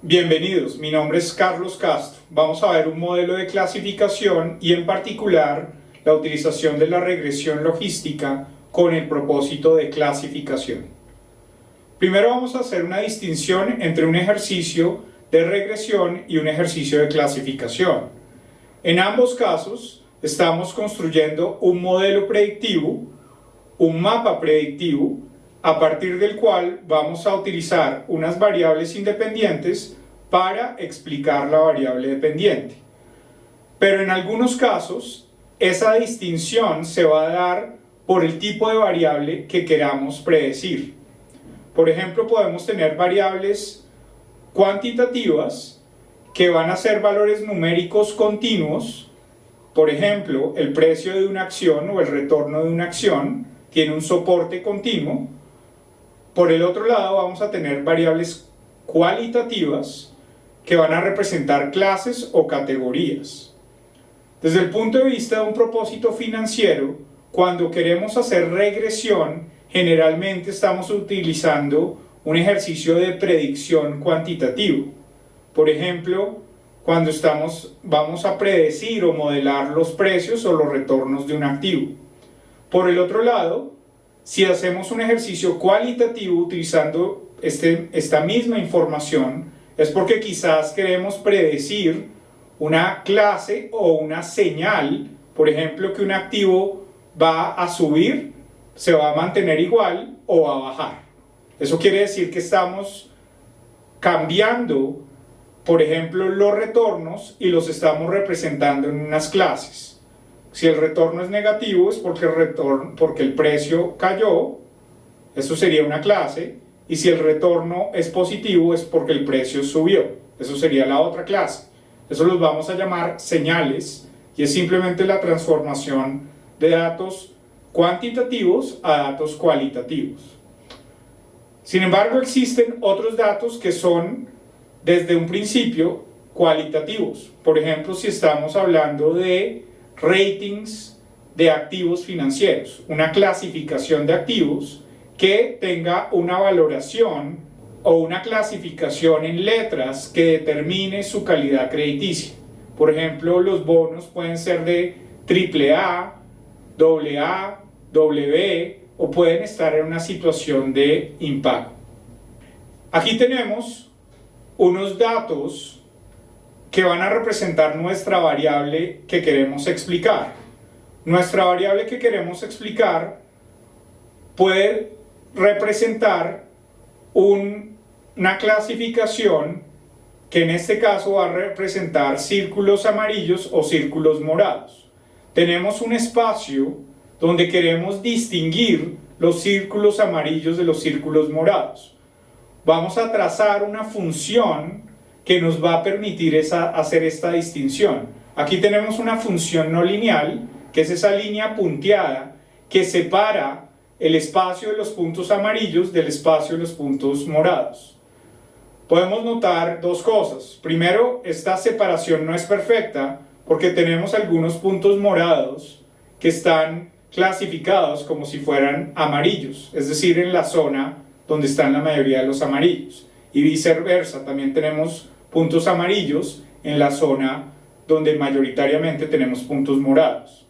Bienvenidos, mi nombre es Carlos Castro. Vamos a ver un modelo de clasificación y en particular la utilización de la regresión logística con el propósito de clasificación. Primero vamos a hacer una distinción entre un ejercicio de regresión y un ejercicio de clasificación. En ambos casos estamos construyendo un modelo predictivo, un mapa predictivo, a partir del cual vamos a utilizar unas variables independientes para explicar la variable dependiente. Pero en algunos casos, esa distinción se va a dar por el tipo de variable que queramos predecir. Por ejemplo, podemos tener variables cuantitativas que van a ser valores numéricos continuos. Por ejemplo, el precio de una acción o el retorno de una acción tiene un soporte continuo. Por el otro lado, vamos a tener variables cualitativas que van a representar clases o categorías. Desde el punto de vista de un propósito financiero, cuando queremos hacer regresión, generalmente estamos utilizando un ejercicio de predicción cuantitativo. Por ejemplo, cuando vamos a predecir o modelar los precios o los retornos de un activo. Por el otro lado, si hacemos un ejercicio cualitativo utilizando esta misma información, es porque quizás queremos predecir una clase o una señal, por ejemplo, que un activo va a subir, se va a mantener igual o va a bajar. Eso quiere decir que estamos cambiando, por ejemplo, los retornos y los estamos representando en unas clases. Si el retorno es negativo es porque el precio cayó, eso sería una clase, y si el retorno es positivo es porque el precio subió, eso sería la otra clase. Eso los vamos a llamar señales y es simplemente la transformación de datos cuantitativos a datos cualitativos. Sin embargo, existen otros datos que son desde un principio cualitativos. Por ejemplo, si estamos hablando de ratings de activos financieros, una clasificación de activos que tenga una valoración o una clasificación en letras que determine su calidad crediticia. Por ejemplo, los bonos pueden ser de AAA, AA, BB o pueden estar en una situación de impago. Aquí tenemos unos datos que van a representar nuestra variable que queremos explicar. Nuestra variable que queremos explicar puede representar una clasificación que en este caso va a representar círculos amarillos o círculos morados. Tenemos un espacio donde queremos distinguir los círculos amarillos de los círculos morados. Vamos a trazar una función que nos va a permitir hacer esta distinción. Aquí tenemos una función no lineal, que es esa línea punteada que separa el espacio de los puntos amarillos del espacio de los puntos morados. Podemos notar dos cosas. Primero, esta separación no es perfecta porque tenemos algunos puntos morados que están clasificados como si fueran amarillos, es decir, en la zona donde están la mayoría de los amarillos. Y viceversa, también tenemos puntos amarillos en la zona donde mayoritariamente tenemos puntos morados.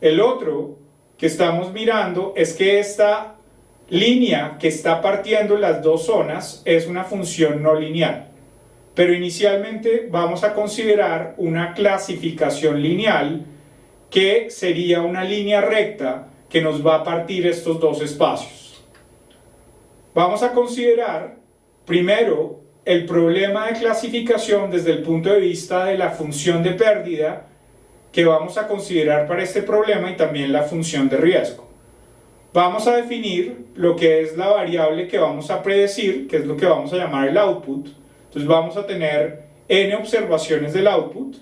El otro que estamos mirando es que esta línea que está partiendo las dos zonas es una función no lineal, pero inicialmente vamos a considerar una clasificación lineal que sería una línea recta que nos va a partir estos dos espacios. Vamos a considerar primero el problema de clasificación desde el punto de vista de la función de pérdida que vamos a considerar para este problema y también la función de riesgo. Vamos a definir lo que es la variable que vamos a predecir, que es lo que vamos a llamar el output. Entonces vamos a tener n observaciones del output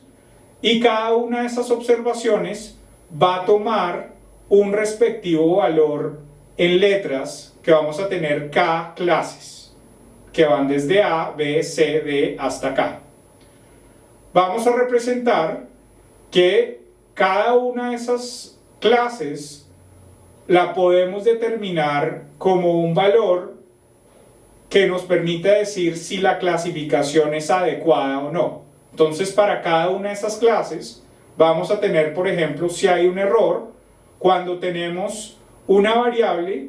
y cada una de esas observaciones va a tomar un respectivo valor en letras que vamos a tener k clases que van desde A, B, C, D hasta K. Vamos a representar que cada una de esas clases la podemos determinar como un valor que nos permite decir si la clasificación es adecuada o no. Entonces, para cada una de esas clases vamos a tener, por ejemplo, si hay un error cuando tenemos una variable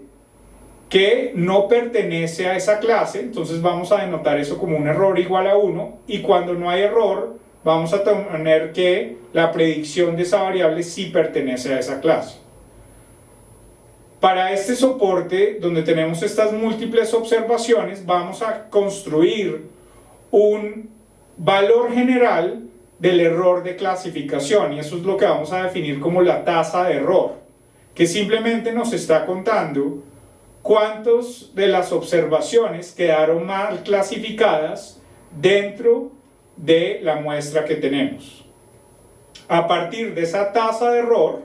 que no pertenece a esa clase, entonces vamos a denotar eso como un error igual a 1, y cuando no hay error vamos a tener que la predicción de esa variable sí pertenece a esa clase. Para este soporte, donde tenemos estas múltiples observaciones, vamos a construir un valor general del error de clasificación, y eso es lo que vamos a definir como la tasa de error, que simplemente nos está contando cuántas de las observaciones quedaron mal clasificadas dentro de la muestra que tenemos. A partir de esa tasa de error,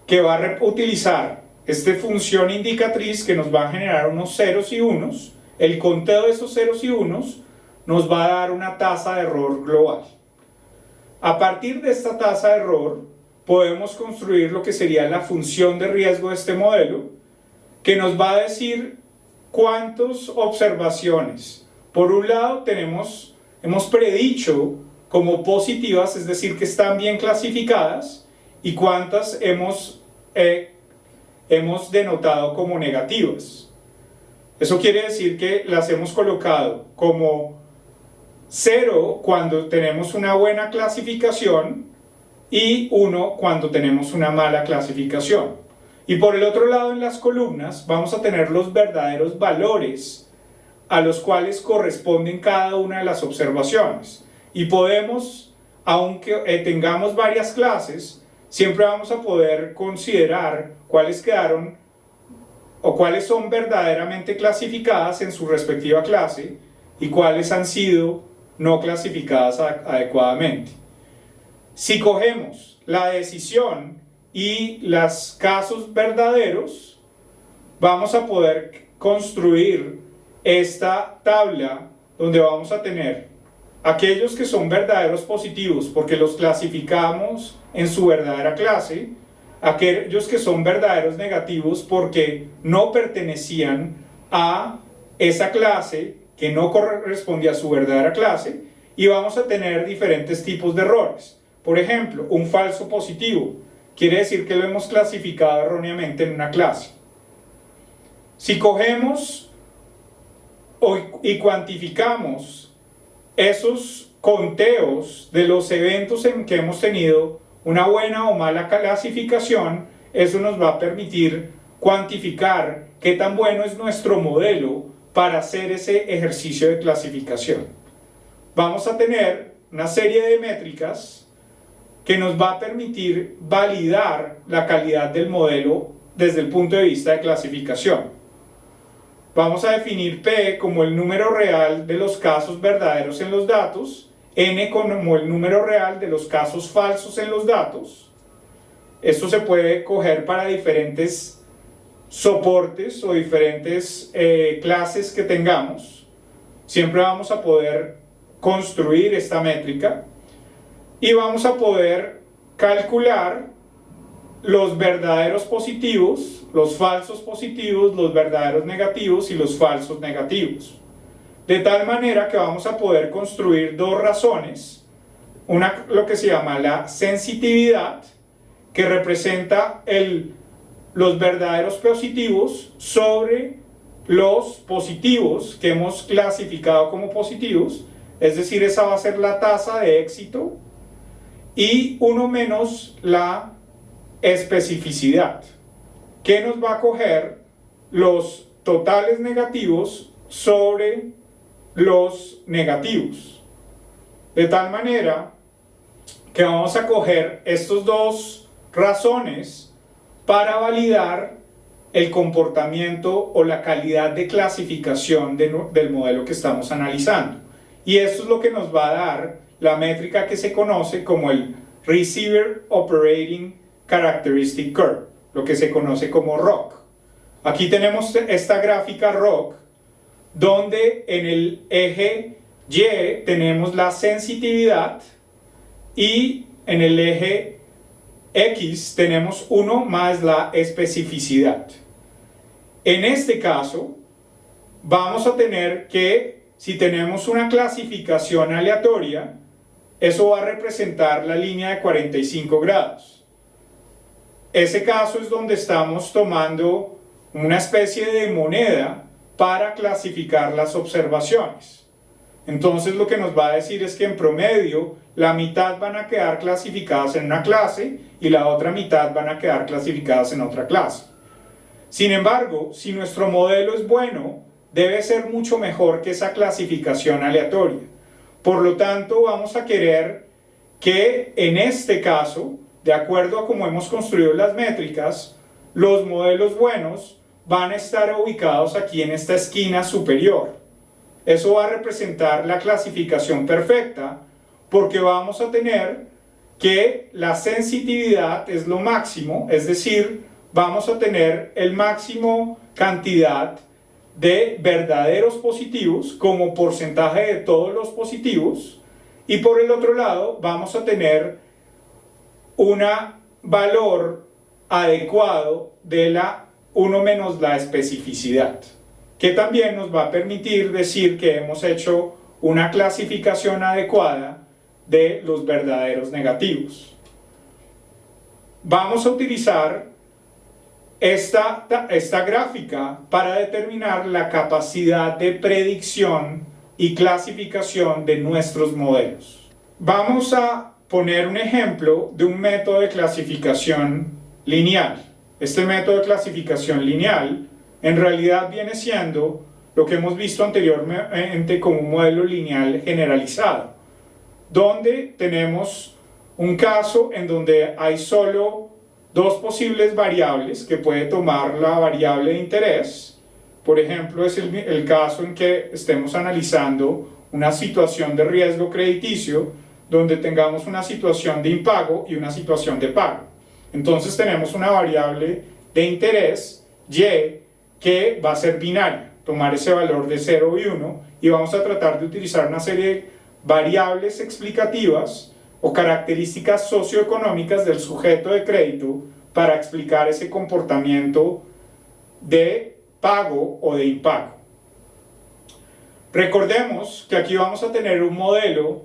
que va a utilizar esta función indicatriz que nos va a generar unos ceros y unos, el conteo de esos ceros y unos nos va a dar una tasa de error global. A partir de esta tasa de error podemos construir lo que sería la función de riesgo de este modelo, que nos va a decir cuántas observaciones. Por un lado hemos predicho como positivas, es decir, que están bien clasificadas, y cuántas hemos denotado como negativas. Eso quiere decir que las hemos colocado como 0 cuando tenemos una buena clasificación y 1 cuando tenemos una mala clasificación. Y por el otro lado, en las columnas vamos a tener los verdaderos valores a los cuales corresponden cada una de las observaciones. Y podemos, aunque tengamos varias clases, siempre vamos a poder considerar cuáles quedaron o cuáles son verdaderamente clasificadas en su respectiva clase y cuáles han sido no clasificadas adecuadamente. Si cogemos la decisión y los casos verdaderos, vamos a poder construir esta tabla donde vamos a tener aquellos que son verdaderos positivos porque los clasificamos en su verdadera clase, aquellos que son verdaderos negativos porque no pertenecían a esa clase que no correspondía a su verdadera clase, y vamos a tener diferentes tipos de errores. Por ejemplo, un falso positivo quiere decir que lo hemos clasificado erróneamente en una clase. Si cogemos y cuantificamos esos conteos de los eventos en que hemos tenido una buena o mala clasificación, eso nos va a permitir cuantificar qué tan bueno es nuestro modelo para hacer ese ejercicio de clasificación. Vamos a tener una serie de métricas que nos va a permitir validar la calidad del modelo desde el punto de vista de clasificación. Vamos a definir P como el número real de los casos verdaderos en los datos, N como el número real de los casos falsos en los datos. Esto se puede coger para diferentes soportes o diferentes clases que tengamos. Siempre vamos a poder construir esta métrica y vamos a poder calcular los verdaderos positivos, los falsos positivos, los verdaderos negativos y los falsos negativos. De tal manera que vamos a poder construir dos razones, una lo que se llama la sensitividad, que representa los verdaderos positivos sobre los positivos que hemos clasificado como positivos, es decir, esa va a ser la tasa de éxito, y 1 menos la especificidad, que nos va a coger los totales negativos sobre los negativos, de tal manera que vamos a coger estas dos razones para validar el comportamiento o la calidad de clasificación del modelo que estamos analizando. Y esto es lo que nos va a dar la métrica que se conoce como el Receiver Operating Characteristic Curve, lo que se conoce como ROC. Aquí tenemos esta gráfica ROC, donde en el eje Y tenemos la sensitividad y en el eje X tenemos 1 más la especificidad. En este caso, vamos a tener que, si tenemos una clasificación aleatoria, eso va a representar la línea de 45 grados. Ese caso es donde estamos tomando una especie de moneda para clasificar las observaciones. Entonces lo que nos va a decir es que en promedio la mitad van a quedar clasificadas en una clase y la otra mitad van a quedar clasificadas en otra clase. Sin embargo, si nuestro modelo es bueno, debe ser mucho mejor que esa clasificación aleatoria. Por lo tanto, vamos a querer que en este caso, de acuerdo a cómo hemos construido las métricas, los modelos buenos van a estar ubicados aquí en esta esquina superior. Eso va a representar la clasificación perfecta porque vamos a tener que la sensitividad es lo máximo, es decir, vamos a tener el máximo cantidad de verdaderos positivos como porcentaje de todos los positivos, y por el otro lado vamos a tener un valor adecuado de la 1 menos la especificidad, que también nos va a permitir decir que hemos hecho una clasificación adecuada de los verdaderos negativos. Vamos a utilizar esta gráfica para determinar la capacidad de predicción y clasificación de nuestros modelos. Vamos a poner un ejemplo de un método de clasificación lineal. Este método de clasificación lineal en realidad viene siendo lo que hemos visto anteriormente como un modelo lineal generalizado, donde tenemos un caso en donde hay solo dos posibles variables que puede tomar la variable de interés. Por ejemplo, es el caso en que estemos analizando una situación de riesgo crediticio donde tengamos una situación de impago y una situación de pago. Entonces tenemos una variable de interés y que va a ser binaria, tomar ese valor de 0 y 1, y vamos a tratar de utilizar una serie de variables explicativas o características socioeconómicas del sujeto de crédito para explicar ese comportamiento de pago o de impago. Recordemos que aquí vamos a tener un modelo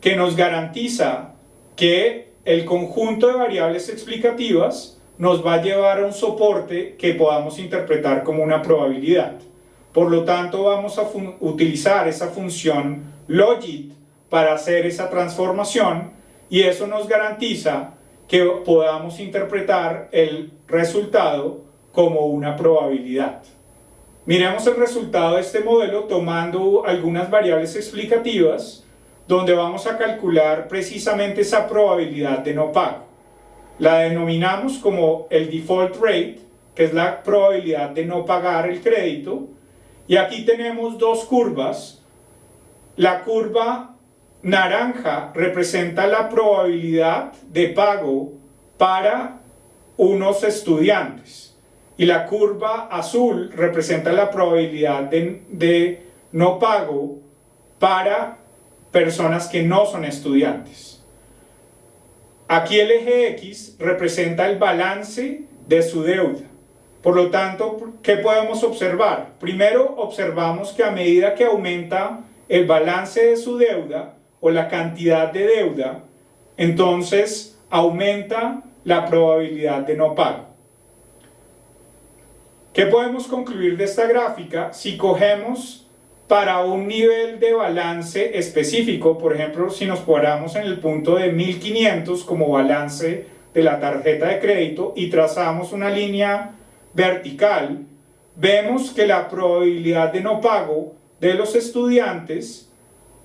que nos garantiza que el conjunto de variables explicativas nos va a llevar a un soporte que podamos interpretar como una probabilidad. Por lo tanto, vamos a utilizar esa función logit para hacer esa transformación, y eso nos garantiza que podamos interpretar el resultado como una probabilidad. Miremos el resultado de este modelo tomando algunas variables explicativas, donde vamos a calcular precisamente esa probabilidad de no pago. La denominamos como el default rate, que es la probabilidad de no pagar el crédito, y aquí tenemos dos curvas. La curva naranja representa la probabilidad de pago para unos estudiantes y la curva azul representa la probabilidad de no pago para personas que no son estudiantes. Aquí el eje X representa el balance de su deuda. Por lo tanto, ¿qué podemos observar? Primero, observamos que a medida que aumenta el balance de su deuda o la cantidad de deuda, entonces aumenta la probabilidad de no pago. ¿Qué podemos concluir de esta gráfica? Si cogemos para un nivel de balance específico, por ejemplo, si nos paramos en el punto de 1500 como balance de la tarjeta de crédito y trazamos una línea vertical, vemos que la probabilidad de no pago de los estudiantes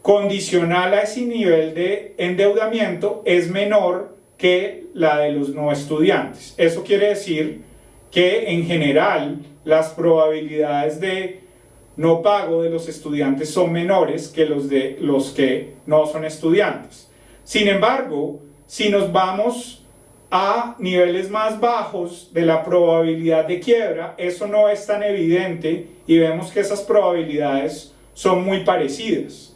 condicional a ese nivel de endeudamiento es menor que la de los no estudiantes. Eso quiere decir que en general las probabilidades de no pago de los estudiantes son menores que los de los que no son estudiantes. Sin embargo, si nos vamos a niveles más bajos de la probabilidad de quiebra, eso no es tan evidente y vemos que esas probabilidades son muy parecidas.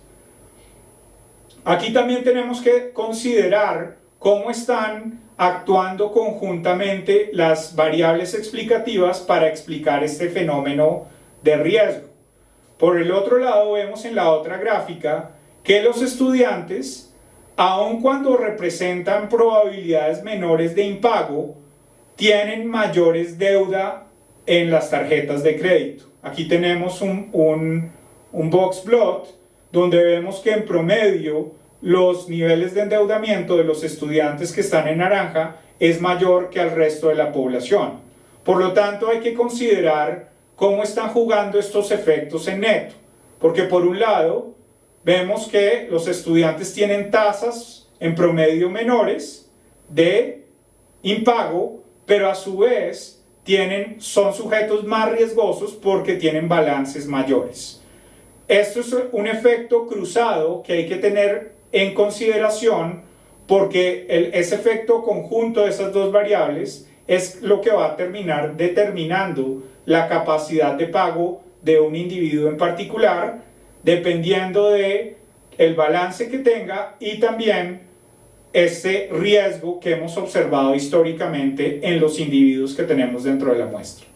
Aquí también tenemos que considerar cómo están actuando conjuntamente las variables explicativas para explicar este fenómeno de riesgo. Por el otro lado, vemos en la otra gráfica que los estudiantes, aun cuando representan probabilidades menores de impago, tienen mayores deuda en las tarjetas de crédito. Aquí tenemos un box plot donde vemos que en promedio los niveles de endeudamiento de los estudiantes que están en naranja es mayor que al resto de la población. Por lo tanto, hay que considerar cómo están jugando estos efectos en neto. Porque por un lado, vemos que los estudiantes tienen tasas en promedio menores de impago, pero a su vez son sujetos más riesgosos porque tienen balances mayores. Esto es un efecto cruzado que hay que tener en consideración porque ese efecto conjunto de esas dos variables es lo que va a terminar determinando la capacidad de pago de un individuo en particular, dependiendo de el balance que tenga y también este riesgo que hemos observado históricamente en los individuos que tenemos dentro de la muestra.